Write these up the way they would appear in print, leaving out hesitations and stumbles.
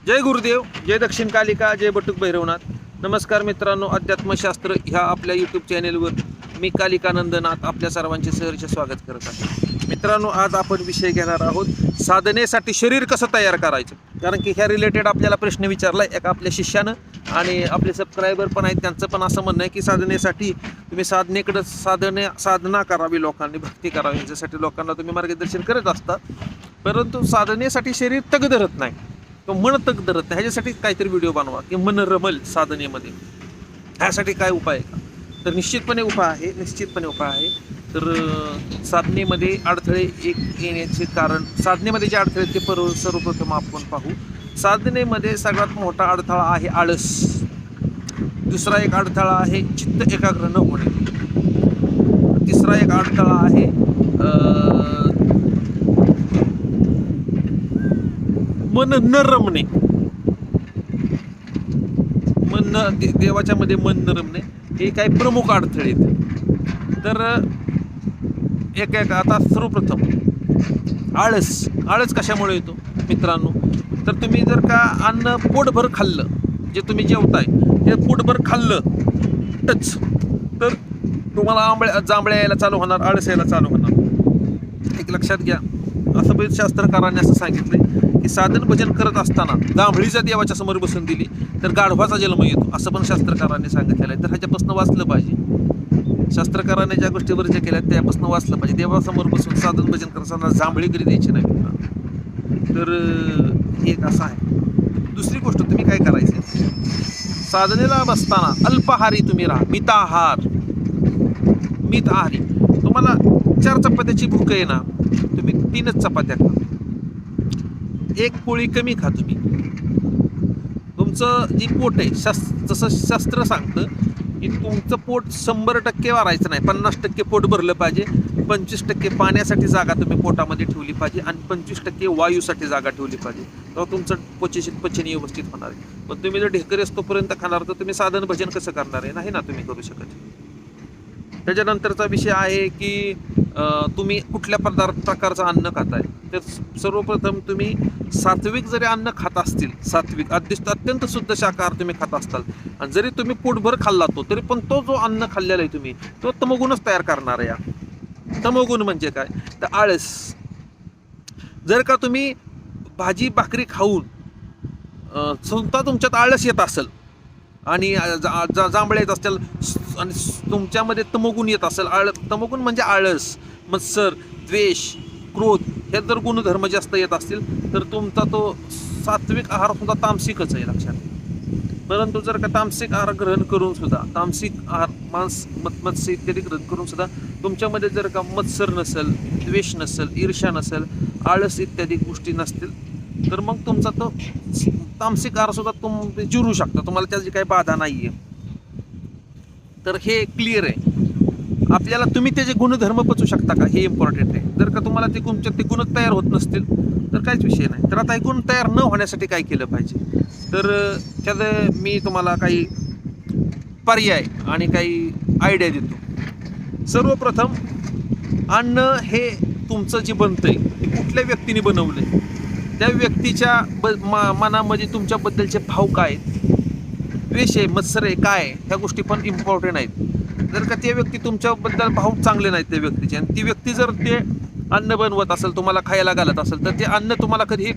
जय गुरुदेव, जय दक्षिण कालिका, जय बटुक भैरवनाथ. नमस्कार मित्रांनो, अध्यात्मशास्त्र ह्या आपल्या यूट्यूब चॅनेलवर मी कालिका नंदनाथ आपल्या सर्वांचे सहर्ष स्वागत करत आहे. मित्रांनो, आज आपण विषय घेणार आहोत साधनेसाठी शरीर कसं तयार करायचं. कारण की ह्या रिलेटेड आपल्याला प्रश्न विचारला आहे एका आपल्या शिष्यानं, आणि आपले सबस्क्रायबर पण आहेत, त्यांचं पण असं म्हणणं आहे की साधनेसाठी तुम्ही साधना करावी, लोकांनी भक्ती करावी, याच्यासाठी लोकांना तुम्ही मार्गदर्शन करत असता. परंतु साधनेसाठी शरीर तग धरत नाही, तो मन तग धरत नाही. ह्याच्यासाठी काहीतरी व्हिडिओ बनवा की मन रमल साधनेमध्ये. ह्यासाठी काय उपाय आहे का? तर निश्चितपणे उपाय आहे. तर साधनेमध्ये अडथळे येण्याचे कारण, साधनेमध्ये जे अडथळे आहेत ते सर्वप्रथम आपण पाहू. साधनेमध्ये सगळ्यात मोठा अडथळा आहे आळस. दुसरा एक अडथळा आहे चित्त एकाग्र न होणे. तिसरा एक अडथळा आहे मन न रमणे. देवाच्या मध्ये मन न रमणे हे काही प्रमुख अडथळे आहेत. तर एक आता सर्वप्रथम आळस कशामुळे येतो मित्रांनो? तर तुम्ही जर का अन्न पोटभर खाल्लं, जे तुम्ही जेवताय ते पोटभर खाल्लं टच, तर तुम्हाला जांभळ्या यायला चालू होणार, आळस यायला चालू होणार. एक लक्षात घ्या. असं बरेच शास्त्रकारांनी असं सांगितलंय की साधन भजन करत असताना जांभळी जर देवाच्या समोर बसून दिली तर गाढवाचा जन्म येतो, असं पण शास्त्रकारांनी सांगितलेलं आहे. तर ह्याच्यापासून वाचलं पाहिजे. शास्त्रकारांनी ज्या गोष्टीवर जे केल्या त्यापासून वाचलं पाहिजे. देवासमोर बसून साधन भजन करत असताना जांभळी कधी द्यायची नाही. तर एक असं आहे. दुसरी गोष्ट, तुम्ही काय करायचं, साधनेला बसताना अल्पाहारी तुम्ही राहा. मिताहारी. तुम्हाला 4 चपात्याची भूक आहे ना, तुम्ही 3च चपात्या खा. 1 पोळी कमी खा. तुम्ही तुमचं जी पोट आहे, जसं शास्त्र सांगतं की तुमचं पोट 100% वारायचं नाही, 50% पोट भरलं पाहिजे, 25% पाण्यासाठी जागा तुम्ही पोटामध्ये ठेवली पाहिजे, आणि 25% वायूसाठी जागा ठेवली पाहिजे. तेव्हा तुमचं पचन व्यवस्थित होणार आहे. पण तुम्ही जर ढेकरे असतोपर्यंत खाणार तर तुम्ही साधन भजन कसं करणार आहे? नाही ना तुम्ही करू शकत. त्याच्यानंतरचा विषय आहे की तुम्ही कुठल्या प्रकारचं अन्न खाताय. तर सर्वप्रथम तुम्ही सात्विक जरी अन्न खात असतील, सात्विक अत्यंत शुद्ध शाकाहार तुम्ही खात असताल, आणि जरी तुम्ही पोटभर खाल्ला तरी पण तो जो अन्न खाल्लेला आहे तुम्ही, तो तमोगुणच तयार करणार आहे. तमोगुण म्हणजे काय? तर आळस. जर का तुम्ही भाजी भाकरी खाऊन स्वतः तुमच्यात आळस येत असेल आणि जांभळे येत असतील आणि तुमच्यामध्ये तमोगुण येत असेल, तमोगुण म्हणजे आळस, मत्सर, द्वेष, क्रोध, हे जर गुणधर्म जास्त येत असतील तर तुमचा तो सात्विक आहार सुद्धा तामसिकच आहे, लक्षात. परंतु जर का तामसिक आहार ग्रहण करून सुद्धा, तामसिक आहार मांस मत्स्य इत्यादी ग्रहण करून सुद्धा तुमच्यामध्ये जर का मत्सर नसेल, द्वेष नसेल, ईर्ष्या नसेल, आळस इत्यादी गोष्टी नसतील, तर मग तुमचा तो तामसिक आहार सुद्धा तुम्ही जिरू शकता. तुम्हाला त्याची काही बाधा नाही आहे. तर हे क्लिअर आहे आपल्याला. तुम्ही त्याचे गुणधर्म पचवू शकता का, हे इम्पॉर्टंट आहे. जर का तुम्हाला ते गुण तयार होत नसतील तर काहीच विषय नाही. तर आता हे गुण तयार न होण्यासाठी काय केलं पाहिजे, तर त्यात मी तुम्हाला काही पर्याय आणि काही आयडिया देतो. सर्वप्रथम, अन्न हे तुमचं जे बनतंय ते कुठल्या व्यक्तीने बनवलंय, त्या व्यक्तीच्या मनामध्ये तुमच्याबद्दलचे भाव काय आहेत, द्वेष आहे, मत्सर आहे, काय आहे, ह्या गोष्टी पण इम्पॉर्टंट आहेत. जर का त्या व्यक्ती तुमच्याबद्दल भाव चांगले नाहीत त्या व्यक्तीचे, आणि ती व्यक्ती जर ते अन्न बनवत असेल, तुम्हाला खायला घालत असेल, तर ते अन्न तुम्हाला कधी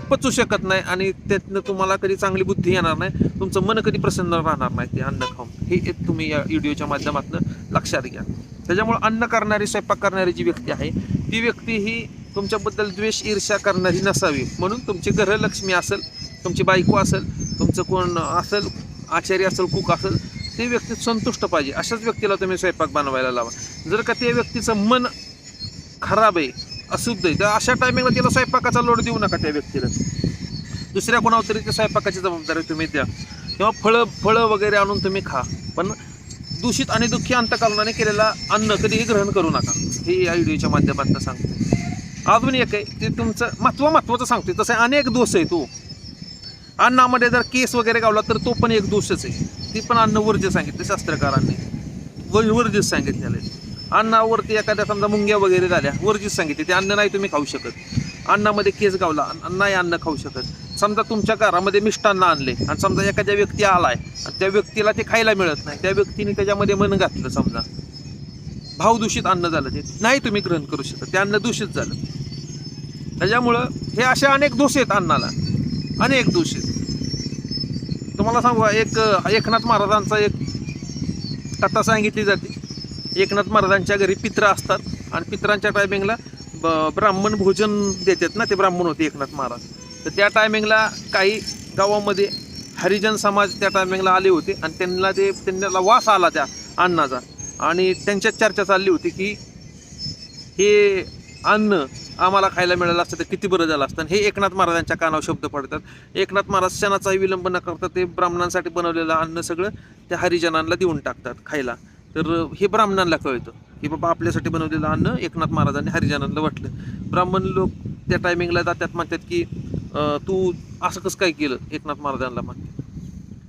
पचू शकत नाही, आणि त्यातनं तुम्हाला कधी चांगली बुद्धी येणार नाही, तुमचं मन कधी प्रसन्न राहणार नाही ते अन्न खाऊन. हे एक तुम्ही या व्हिडिओच्या माध्यमातून लक्षात घ्या. त्याच्यामुळे अन्न करणारी, स्वयंपाक करणारी जी व्यक्ती आहे, ती व्यक्ती ही तुमच्याबद्दल द्वेष ईर्ष्या करणारी नसावी. म्हणून तुमची घरलक्ष्मी असेल, तुमची बायको असेल, तुमचं कोण असेल, आचार्य असेल, कुक असेल, ते व्यक्ती संतुष्ट पाहिजे. अशाच व्यक्तीला तुम्ही स्वयंपाक बनवायला लावा. जर का त्या व्यक्तीचं मन खराब आहे, अशुद्ध आहे, तर अशा टायमिंगला त्याला स्वयंपाकाचा लोड देऊ नका. त्या व्यक्तीला दुसऱ्या कोणावर तरी त्या स्वयंपाकाची जबाबदारी तुम्ही द्या, किंवा फळं वगैरे आणून तुम्ही खा. पण दूषित आणि दुःखी अंतःकरणाने केलेला अन्न कधीही ग्रहण करू नका. हे या व्हिडिओच्या माध्यमातून सांगतो. अजून एक आहे ते तुमचं महत्त्वाचं सांगतोय. तसं अनेक दोष आहे. तो अन्नामध्ये जर केस वगैरे गावला तर तो पण एक दोषच आहे. ती पण अन्न वर्ज्य सांगितलं शास्त्रकारांनी, वर्ज्य सांगितलेलं आहे. अन्नावरती एखाद्या समजा मुंग्या वगैरे झाल्या, वर्जित सांगितले, ते अन्न नाही तुम्ही खाऊ शकत. अन्नामध्ये केस गावला, नाही अन्न खाऊ शकत. समजा तुमच्या घरामध्ये मिष्टान्न आणले आणि समजा एखाद्या व्यक्ती आलाय आणि त्या व्यक्तीला ते खायला मिळत नाही, त्या व्यक्तीने त्याच्यामध्ये मन घातलं, समजा भावदूषित अन्न झालं, ते नाही तुम्ही ग्रहण करू शकत, ते अन्न दूषित झालं. त्याच्यामुळं हे असे अनेक दोष आहेत अन्नाला, अनेक दोष आहेत. तुम्हाला सांगू, एकनाथ महाराजांचा एक कथा सांगितली जाते. एकनाथ महाराजांच्या घरी पित्र असतात आणि पित्रांच्या टायमिंगला ब्राह्मण भोजन देतात ना, ते ब्राह्मण होते एकनाथ महाराज. तर त्या टायमिंगला काही गावामध्ये हरिजन समाज त्या टायमिंगला आले होते आणि त्यांना वास आला त्या अन्नाचा आणि त्यांच्यात चर्चा चालली होती की हे अन्न आम्हाला खायला मिळालं असतं तर किती बरं झालं असतं. हे एकनाथ महाराजांच्या कानावर शब्द पडतात. एकनाथ महाराज क्षणाचाही विलंब न करता ते ब्राह्मणांसाठी बनवलेलं अन्न सगळं त्या हरिजनांना देऊन टाकतात खायला. तर हे ब्राह्मणांना कळतं की बाबा आपल्यासाठी बनवलेलं अन्न एकनाथ महाराजांनी हरिजनांना वाटलं. ब्राह्मण लोक त्या टायमिंगला जातात, म्हणतात की तू असं कसं काय केलं. एकनाथ महाराजांना म्हणते,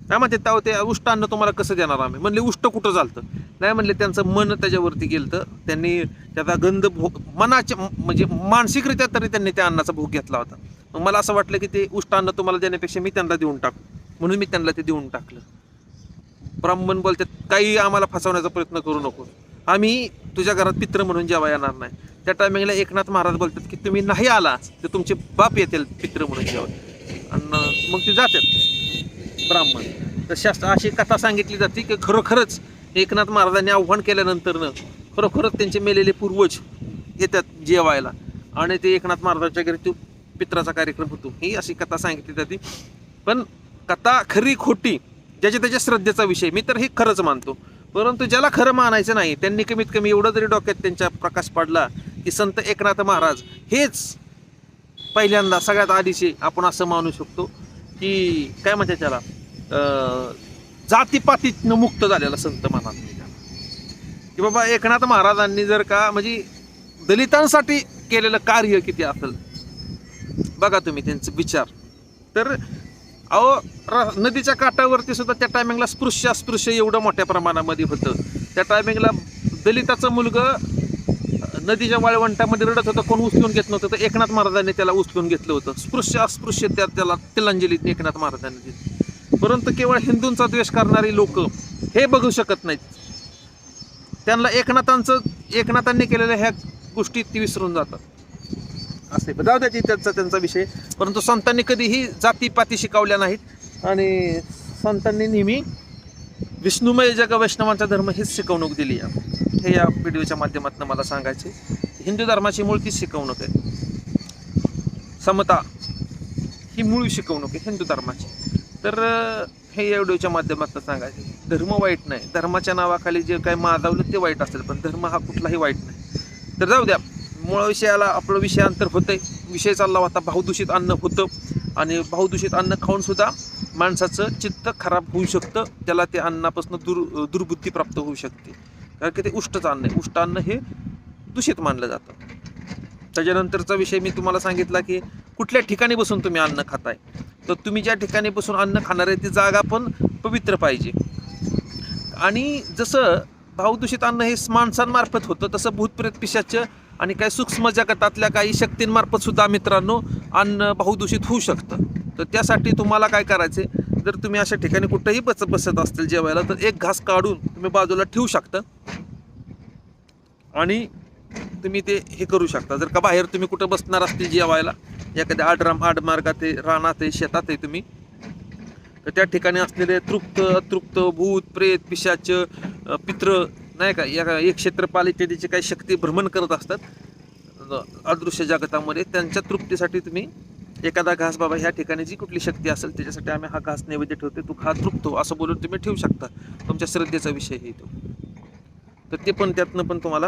काय म्हणते तेव्हा ते उष्ट अन्न तुम्हाला कसं देणार आम्ही. म्हणले उष्ट कुठं झालतं, नाही म्हणले त्यांचं मन त्याच्यावरती गेलं, तर त्यांनी त्याचा गंध मनाच्या म्हणजे मानसिकरित्या तरी त्यांनी त्या अन्नाचा भोग घेतला होता. मग मला असं वाटलं की ते उष्ट अन्न तुम्हाला देण्यापेक्षा मी त्यांना देऊन टाकू, म्हणून मी त्यांना ते देऊन टाकलं. ब्राह्मण बोलतात, काही आम्हाला फसवण्याचा प्रयत्न करू नको, आम्ही तुझ्या घरात पित्र म्हणून जेव्हा येणार नाही. त्या टायमिंगला एकनाथ महाराज बोलतात की तुम्ही नाही आला तर तुमचे बाप येतील पित्र म्हणून जेव्हा, आणि मग ते जातात ब्राह्मण. तर शास्त्र अशी कथा सांगितली जाते की खरोखरच एकनाथ महाराजांनी आव्हान केल्यानंतरनं खरोखरच त्यांचे मेलेले पूर्वज येतात जेवायला आणि ते एकनाथ महाराजांच्या घरी तो पित्राचा कार्यक्रम होतो. ही अशी कथा सांगितली जाते. पण कथा खरी खोटी ज्याच्या त्याच्या श्रद्धेचा विषय, मी तर हे खरंच मानतो. परंतु ज्याला खरं मानायचं नाही त्यांनी कमीत कमी एवढं जरी डोक्यात त्यांच्या प्रकाश पडला की संत एकनाथ महाराज हेच पहिल्यांदा सगळ्यात आधीचे आपण असं मानू शकतो की काय म्हणतात त्याला, जातीपातीतनं मुक्त झालेला संत महाराज की बाबा एकनाथ महाराजांनी जर का म्हणजे दलितांसाठी केलेलं कार्य किती असेल बघा तुम्ही त्यांचे विचार. तर नदीच्या काठावरती सुद्धा त्या टायमिंगला अस्पृश्य एवढं मोठ्या प्रमाणामध्ये होतं. त्या टायमिंगला दलिताचं मुलगं नदीच्या वाळवंटामध्ये रडत होतं, कोण उचलून घेत नव्हतं, तर एकनाथ महाराजांनी त्याला उचलून घेतलं होतं. अस्पृश्य त्याला तिलांजली एकनाथ महाराजांनी दिली. परंतु केवळ हिंदूंचा द्वेष करणारी लोक हे बघू शकत नाहीत. त्यांना एकनाथांनी केलेल्या ह्या गोष्टी ती विसरून जातात. असे जाऊ द्याची त्यांचा विषय. परंतु संतांनी कधीही जातीपाती शिकवल्या नाहीत आणि संतांनी नेहमी विष्णुमय जग वैष्णवांचा धर्म हीच शिकवणूक दिली आहे. हे या व्हिडिओच्या माध्यमातून मला सांगायचे. हिंदू धर्माची मूळ तीच शिकवणूक आहे. समता ही मूळ शिकवणूक आहे हिंदू धर्माची. तर हे या व्हिडिओच्या माध्यमातून सांगायचे. धर्म वाईट नाही, धर्माच्या नावाखाली जे काय माजावलं ते वाईट असेल, पण धर्म हा कुठलाही वाईट नाही. तर जाऊ द्या, मूळ विषयाला आपलं विषयांतर होतंय. विषय चालला होता भावदूषित अन्न होतं आणि भावदूषित अन्न खाऊन सुद्धा माणसाचं चित्त खराब होऊ शकतं, त्याला ते अन्नापासून दुर्बुद्धी प्राप्त होऊ शकते. कारण की ते उष्टच अन्न आहे. उष्ट अन्न हे दूषित मानलं जातं. त्याच्यानंतरचा विषय मी तुम्हाला सांगितला की कुठल्या ठिकाणी बसून तुम्ही अन्न खाताय. तर तुम्ही ज्या ठिकाणी बसून अन्न खाणार आहे ती जागा पण पवित्र पाहिजे. आणि जसं भावदूषित अन्न हे माणसांमार्फत होतं तसं भूतप्रेत पिशाच आणि काही सूक्ष्म जगतातल्या काही शक्तींमार्फत सुद्धा मित्रांनो अन्न भावदूषित होऊ शकतं. तर त्यासाठी तुम्हाला काय करायचे, जर तुम्ही अशा ठिकाणी कुठेही बसत असतील जेवायला तर एक घास काढून तुम्ही बाजूला ठेवू शकता आणि तुम्ही ते हे करू शकता. जर का बाहेर तुम्ही कुठं बसणार असतील जेवायला एखाद्या आडमार्गात आहे, रानात आहे, शेतात आहे तुम्ही, तर त्या ठिकाणी असलेले अतृप्त भूत प्रेत पिशाच पित्र नाही का एक क्षेत्रपाल इत्यादीची काही शक्ती भ्रमण करत असतात अदृश्य जगतामध्ये, त्यांच्या तृप्तीसाठी तुम्ही एखादा घास, बाबा ह्या ठिकाणी जी कुठली शक्ती असेल त्याच्यासाठी आम्ही हा घास नैवेद्य ठेवते, तू खा तृप्त हो असं बोलून तुम्ही ठेवू शकता. तुमच्या श्रद्धेचा विषय आहे तो. तर ते पण त्यातनं पण तुम्हाला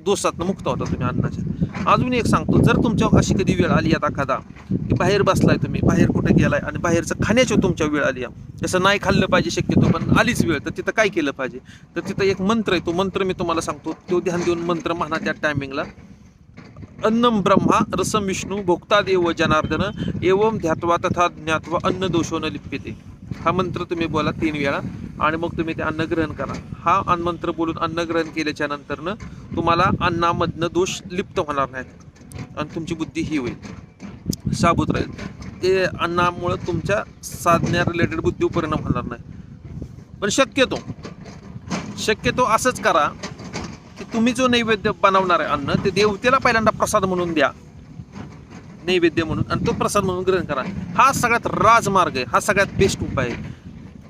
दोषातनं मुक्त होता तुम्ही अन्नाच्या. अजून एक सांगतो, जर तुमच्या अशी कधी वेळ आली आता एखादा की बाहेर बसलाय तुम्ही, बाहेर कुठे गेलाय आणि बाहेरचं खाण्याची तुमच्या वेळ आली, जसं नाही खाल्लं पाहिजे शक्यतो पण आलीच वेळ, तर तिथं काय केलं पाहिजे. तर तिथं एक मंत्र आहे, तो मंत्र मी तुम्हाला सांगतो, तो ध्यान देऊन मंत्र म्हणा त्या टायमिंगला. अन्नम ब्रह्मा रसम विष्णू भोक्ता देव जनार्दन एवं ध्यात्वा तथा ज्ञात्वा अन्न दोषो न लिप्यते. हा मंत्र तुम्ही बोला 3 वेळा आणि मग तुम्ही ते अन्न ग्रहण करा. हा मंत्र बोलून अन्न ग्रहण केल्याच्या नंतरनं तुम्हाला अन्नामधनं दोष लिप्त होणार नाहीत आणि तुमची बुद्धी ही होईल. शाबूत राहील. ते अन्नामुळं तुमच्या साधण्या रिलेटेड बुद्धीवर परिणाम होणार नाही. पण शक्यतो असंच करा की तुम्ही जो नैवेद्य बनवणार आहे अन्न ते देवतेला पहिल्यांदा प्रसाद म्हणून द्या, नैवेद्य म्हणून, आणि तो प्रसाद म्हणून ग्रहण करा. हा सगळ्यात राजमार्ग आहे, हा सगळ्यात बेस्ट उपाय आहे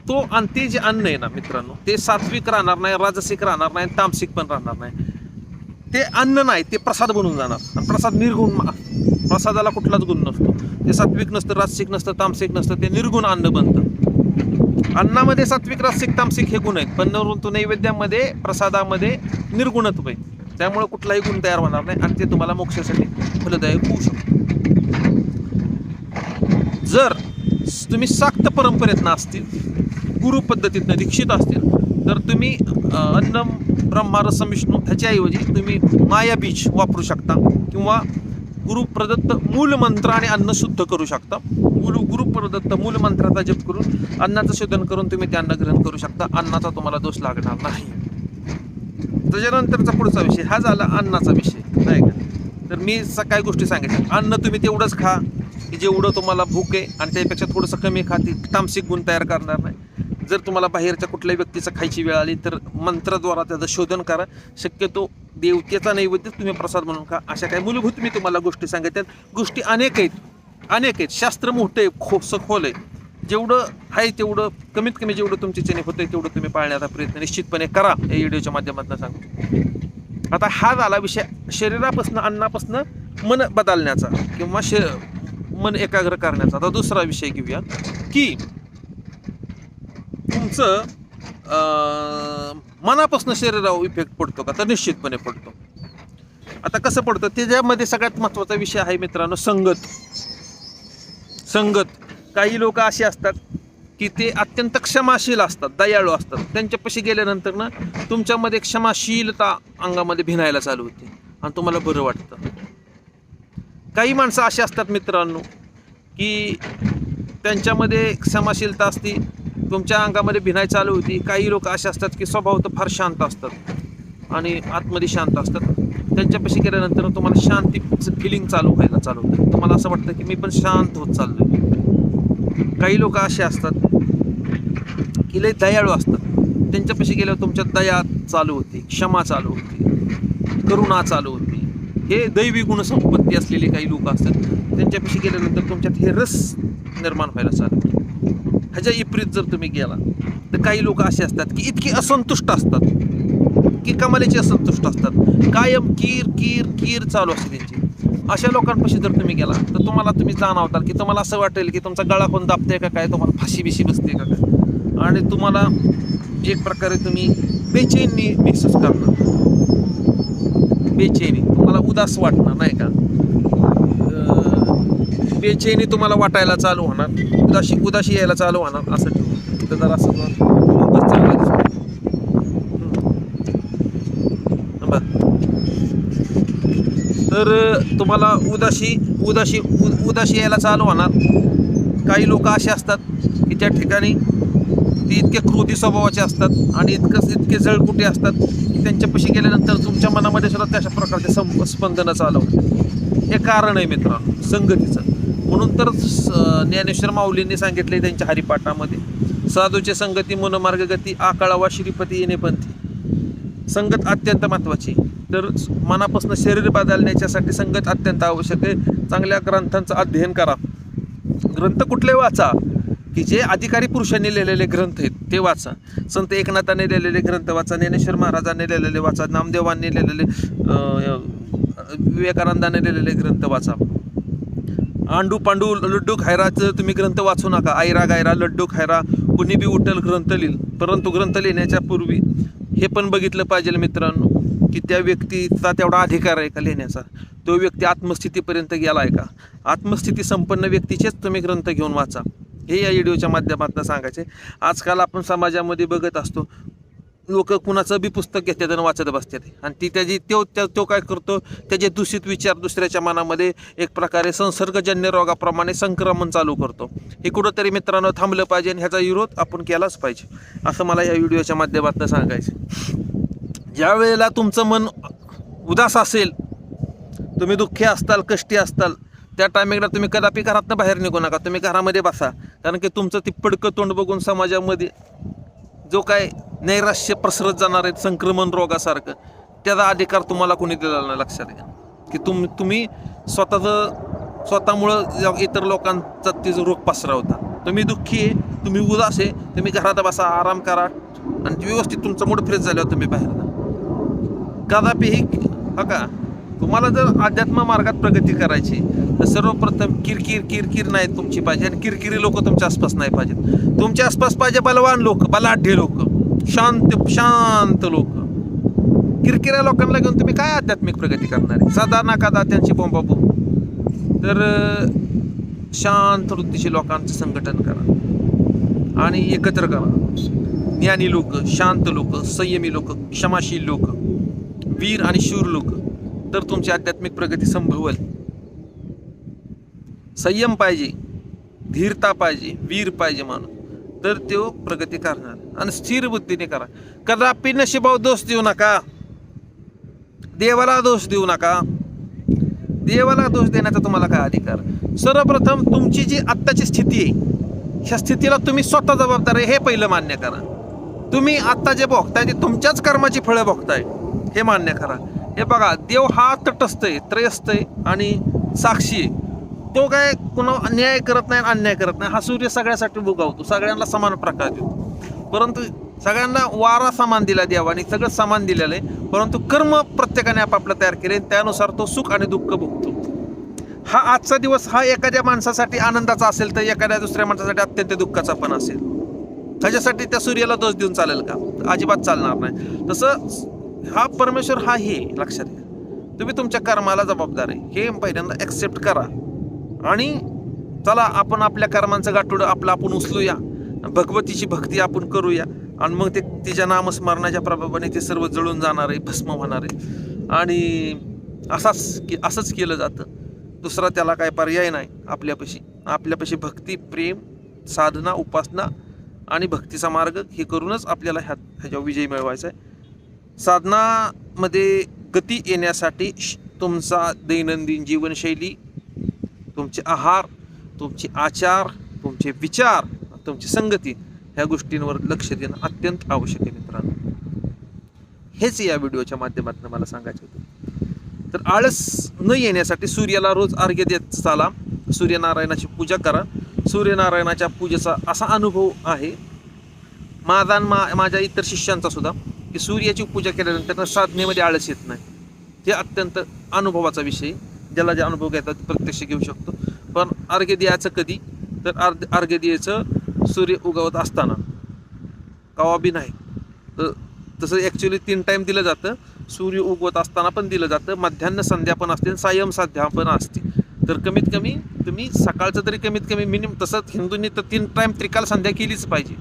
तो. आणि ते जे अन्न आहे ना मित्रांनो, ते सात्विक राहणार नाही, राजसिक राहणार नाही, तामसिक पण राहणार नाही. ते अन्न नाही, ते प्रसाद बनून जाणार. आणि प्रसाद निर्गुण, प्रसादाला कुठलाच गुण नसतो. ते सात्विक नसतं, राजसिक नसतं, तामसिक नसतं, ते निर्गुण अन्न बनतं. अन्नामध्ये सात्विक, राजसिक, तामसिक हे गुण आहेत, पण परंतु नैवेद्यामध्ये, प्रसादामध्ये निर्गुणत्व आहे. त्यामुळे कुठलाही गुण तयार होणार नाही आणि ते तुम्हाला मोक्षासाठी फलदायक होऊ शकतो. जर तुम्ही साक्त परंपरेतनं असतील, गुरु पद्धतीतनं दीक्षित असतील, तर तुम्ही अन्नम ब्रह्मा रसम विष्णू ह्याच्याऐवजी तुम्ही माया बीज वापरू शकता, किंवा गुरु प्रदत्त मूल मंत्र आणि अन्न शुद्ध करू शकता. गुरु प्रदत्त मूल मंत्राचा जप करून अन्नाचं शोधन करून तुम्ही ते अन्न ग्रहण करू शकता. अन्नाचा तुम्हाला दोष लागणार नाही. त्याच्यानंतरचा पुढचा विषय हा झाला अन्नाचा विषय, नाही का. तर मी काही गोष्टी सांगितल्या. अन्न तुम्ही तेवढंच खा की जेवढं तुम्हाला भूक आहे, आणि त्यापेक्षा थोडंसं कमी खा, ती तामसिक गुण तयार करणार नाही. जर तुम्हाला बाहेरच्या कुठल्याही व्यक्तीचं खायची वेळ आली तर मंत्राद्वारा त्याचं शोधन करा. शक्यतो देवतेचा नैवेद्य तुम्ही प्रसाद म्हणून खा. अशा काही मूलभूत मी तुम्हाला गोष्टी सांगितल्यात. गोष्टी अनेक आहेत. शास्त्र मोठं आहे, सखोल आहे. जेवढं आहे तेवढं, कमीत कमी जेवढं तुमची चेने होतं तेवढं तुम्ही पाळण्याचा प्रयत्न निश्चितपणे करा, या व्हिडिओच्या माध्यमातून सांगतो. आता हा झाला विषय शरीरापासून, अन्नापासून मन बदलण्याचा किंवा मन एकाग्र करण्याचा. आता दुसरा विषय घेऊया की तुमचं मनापासून शरीरावर इफेक्ट पडतो का, तर निश्चितपणे पडतो. आता कसं पडतं, त्याच्यामध्ये सगळ्यात महत्त्वाचा विषय आहे मित्रांनो संगत. काही लोक असे असतात की ते अत्यंत क्षमाशील असतात, दयाळू असतात. त्यांच्यापाशी गेल्यानंतर ना तुमच्यामध्ये क्षमाशीलता अंगामध्ये भिनायला चालू होते आणि तुम्हाला बरं वाटतं. काही माणसं अशी असतात मित्रांनो की त्यांच्यामध्ये क्षमाशीलता असते, तुमच्या अंगामध्ये भिनाय चालू होती. काही लोक असे असतात की स्वभाव तर फार शांत असतात आणि आतमध्ये शांत असतात. त्यांच्यापाशी गेल्यानंतर तुम्हाला शांतीचं फिलिंग चालू होतं. तुम्हाला असं वाटतं की मी पण शांत होत चाललोय. काही लोक असे असतात की लय दयाळू असतात. त्यांच्यापाशी गेल्यावर तुमच्यात दया चालू होती, क्षमा चालू होती, करुणा चालू होती. हे दैवी गुणसंपत्ती असलेले काही लोक असतात. त्यांच्यापाशी गेल्यानंतर तुमच्यात हे रस निर्माण व्हायला चालू होते. ह्याच्या विपरीत जर तुम्ही गेला तर काही लोक असे असतात की इतके असंतुष्ट असतात की कमालीचे असंतुष्ट असतात. कायम कीर चालू असते त्यांची. अशा लोकांपाशी जर तुम्ही गेला तर तुम्ही जाणवताल की तुम्हाला असं वाटेल की तुमचा गळा कोण दाबते का काय, तुम्हाला फाशी बिशी बसते का काय, आणि तुम्हाला एक प्रकारे तुम्ही बेचैनी महसूस करणार. बेचैनी, तुम्हाला उदास वाटणार, नाही का. बेचैनी तुम्हाला वाटायला चालू होणार, उदाशी यायला चालू होणार. असं ठेवू तर जरा असं चांगला दिसतो. तर तुम्हाला उदाशी यायला चालू होणार. काही लोक असे असतात की त्या ठिकाणी ती इतके क्रोधी स्वभावाचे असतात आणि इतके जळकुटे असतात की त्यांच्यापाशी गेल्यानंतर तुमच्या मनामध्ये सुद्धा त्याच्या प्रकारचे स्पंदनं चालू होतात. हे कारण आहे मित्रांनो संगतीचं. म्हणून तर ज्ञानेश्वर माऊलींनी सांगितले त्यांच्या हरिपाठामध्ये, साधूचे संगती मनोमार्ग गती, आकाळावा श्रीपती येणे पंथी. संगत अत्यंत महत्त्वाची. तर मनापासून शरीर बदलण्याच्यासाठी संगत अत्यंत आवश्यक आहे. चांगल्या ग्रंथांचं अध्ययन करा. ग्रंथ कुठले वाचा की जे अधिकारी पुरुषांनी लिहिलेले ग्रंथ आहेत ते वाचा. संत एकनाथांनी लिहिलेले ग्रंथ वाचा, ज्ञानेश्वर महाराजांनी लिहिलेले वाचा, नामदेवांनी लिहिलेले, विवेकानंदांनी लिहिलेले ग्रंथ वाचा. आंडू पांडू लड्डू खायराचं तुम्ही ग्रंथ वाचू नका. आयरा गायरा लड्डू खायरा कुणी बी उठल ग्रंथ लिहिल, परंतु ग्रंथ लिहिण्याच्या पूर्वी हे पण बघितलं पाहिजे मित्रांनो की त्या व्यक्तीचा तेवढा अधिकार आहे का लिहिण्याचा, तो व्यक्ती आत्मस्थितीपर्यंत गेला आहे का. आत्मस्थिती संपन्न व्यक्तीचेच तुम्ही ग्रंथ घेऊन वाचा. हे या व्हिडिओच्या माध्यमातून सांगायचे. आजकाल आपण समाजामध्ये बघत असतो लोक कुणाचं बी पुस्तक घेतात आणि वाचत बसतात आणि तो काय करतो, त्याचे दूषित विचार दुसऱ्याच्या मनामध्ये एक प्रकारे संसर्गजन्य रोगाप्रमाणे संक्रमण चालू करतो. हे कुठंतरी मित्रांनो थांबलं पाहिजे आणि ह्याचा विरोध आपण केलाच पाहिजे असं मला या व्हिडिओच्या माध्यमातून सांगायचं. ज्या वेळेला तुमचं मन उदास असेल, तुम्ही दुःखी असताल, कष्टी असताल, त्या टायमिंगला तुम्ही कदापि घरातनं बाहेर निघू नका, तुम्ही घरामध्ये बसा. कारण की तुमचं ती पडकं तोंड बघून समाजामध्ये जो काय नैराश्य पसरत जाणार आहे संक्रमण रोगासारखं, त्याचा अधिकार तुम्हाला कोणी दिलेला नाही. लक्षात घ्या की तुम्ही स्वतःमुळं इतर लोकांचा ते रोग पसरवता. तुम्ही दुःखी आहे, तुम्ही उदास आहे, तुम्ही घरात बसा, आराम करा आणि व्यवस्थित तुमचा मूड फ्रेश झाल्यावर तुम्ही बाहेर जा. कदापि हा का तुम्हाला जर अध्यात्म मार्गात प्रगती करायची तर सर्वप्रथम किरकिर नाही तुमची पाहिजे, आणि किरकिरी लोक तुमच्या आसपास नाही पाहिजेत. तुमच्या आसपास पाहिजे बलवान लोक, बलाढ्य लोक, शांत लोक. किरकिऱ्या लोकांना घेऊन तुम्ही काय आध्यात्मिक प्रगती करणार आहे? सदा नाकादा त्यांची बोंबाबू. तर शांत वृत्तीचे लोकांचं संघटन करा आणि एकत्र करा. ज्ञानी लोक, शांत लोक, संयमी लोक, क्षमाशील लोक, वीर आणि शूर लोक, तर तुमची आध्यात्मिक प्रगती संभवल. संयम पाहिजे, धीरता पाहिजे, वीर पाहिजे माणूस, तर तो प्रगती करणार. आणि स्थिर बुद्धीने करा. कदापि नशिबावर दोष देऊ नका, देवाला दोष देऊ नका. देवाला दोष देण्याचा तुम्हाला काय अधिकार? सर्वप्रथम तुमची जी आत्ताची स्थिती आहे, ह्या स्थितीला तुम्ही स्वतः जबाबदार आहे हे पहिलं मान्य करा. तुम्ही आत्ता जे भोगताय ते तुमच्याच कर्माची फळं भोगताय हे मान्य करा. हे बघा, देव हा तटस्थ आहे, त्रयस्थ आहे आणि साक्षी आहे. तो काय कुणा न्याय करत नाही, अन्याय करत नाही. हा सूर्य सगळ्यासाठी उगवतो, सगळ्यांना समान प्रकाश देतो, परंतु सगळ्यांना वारा समान दिला देवाने, सगळं समान दिलेलं आहे. परंतु कर्म प्रत्येकाने आपापलं तयार केले, त्यानुसार तो सुख आणि दुःख भोगतो. हा आजचा दिवस हा एखाद्या माणसासाठी आनंदाचा असेल तर एखाद्या दुसऱ्या माणसासाठी अत्यंत दुःखाचा पण असेल. त्याच्यासाठी त्या सूर्याला दोष देऊन चालेल का? अजिबात चालणार नाही. तसं हा परमेश्वर हा हे लक्षात घ्या. तुम्ही तुमच्या कर्माला जबाबदार आहे हे पहिल्यांदा ऍक्सेप्ट करा आणि चला आपण आपल्या कर्मांचं गाठोडं आपण उचलूया, भगवतीची भक्ती आपण करूया आणि मग ते तिच्या नामस्मरणाच्या प्रभावाने ते सर्व जळून जाणार आहे, भस्म होणार आहे. आणि असंच केलं जातं. दुसरा त्याला काय पर्याय नाही. आपल्यापाशी भक्ती, प्रेम, साधना, उपासना आणि भक्तीचा मार्ग हे करूनच आपल्याला ह्याच्यावर विजय मिळवायचा आहे. साधनामध्ये गती येण्यासाठी तुमचा दैनंदिन जीवनशैली, तुमचे आहार, तुमचे आचार, तुमचे विचार, तुमची संगती ह्या गोष्टींवर लक्ष देणं अत्यंत आवश्यक आहे मित्रांनो. हेच या व्हिडिओच्या माध्यमातून मला सांगायचे होते. तर आळस न येण्यासाठी सूर्याला रोज अर्घ्य देत चाला, सूर्यनारायणाची पूजा करा. सूर्यनारायणाच्या पूजेचा असा अनुभव आहे माझा माझ्या इतर शिष्यांचा सुद्धा की सूर्याची पूजा केल्यानंतर साधनेमध्ये आळस येत नाही. हे अत्यंत अनुभवाचा विषय. ज्याला जे अनुभव घेतात प्रत्यक्ष घेऊ शकतो. पण अर्घ्य द्यायचं कधी? तर अर्घ्य द्यायचं सूर्य उगवत असताना, कवा बी नाही. तर तसं ॲक्च्युली 3 टाईम दिलं जातं. सूर्य उगवत असताना पण दिलं जातं, मध्यान्ह संध्या पण असते, सायं संध्या पण असते. तर कमीत कमी तुम्ही सकाळचं तरी कमीत कमी मिनिमम, तसंच हिंदूंनी तर 3 टाईम त्रिकाल संध्या केलीच पाहिजे,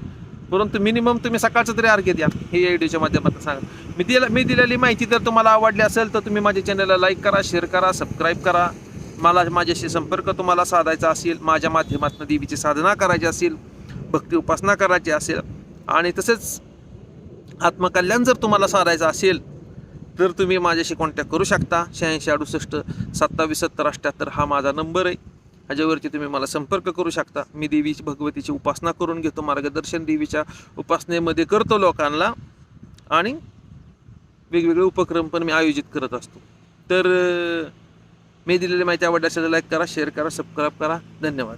परंतु मिनिमम तुम्ही सकाळचं तरी अर्घ्य द्या. हे या व्हिडिओच्या माध्यमातून सांगा. मी दिलेली माहिती जर तुम्हाला आवडली असेल तर तुम्ही माझ्या चॅनलला लाईक करा, शेअर करा, सबस्क्राईब करा. मला माझ्याशी संपर्क तुम्हाला साधायचा असेल, माझ्या माध्यमातून देवीची साधना करायची असेल, भक्ती उपासना करायची असेल आणि तसेच आत्मकल्याण जर तुम्हाला साधायचं असेल तर तुम्ही माझ्याशी कॉन्टॅक्ट करू शकता. 8668 27 70 78 हा माझा नंबर आहे. ह्याच्यावरती तुम्ही मला संपर्क करू शकता. मी देवीची भगवतीची उपासना करून घेतो, मार्गदर्शन देवीच्या उपासनेमध्ये करतो लोकांना आणि वेगवेगळे उपक्रम पण मी आयोजित करत असतो. तर मी दिलेली माहिती आवडली असेल तर लाईक करा, शेअर करा, सबस्क्राईब करा. धन्यवाद.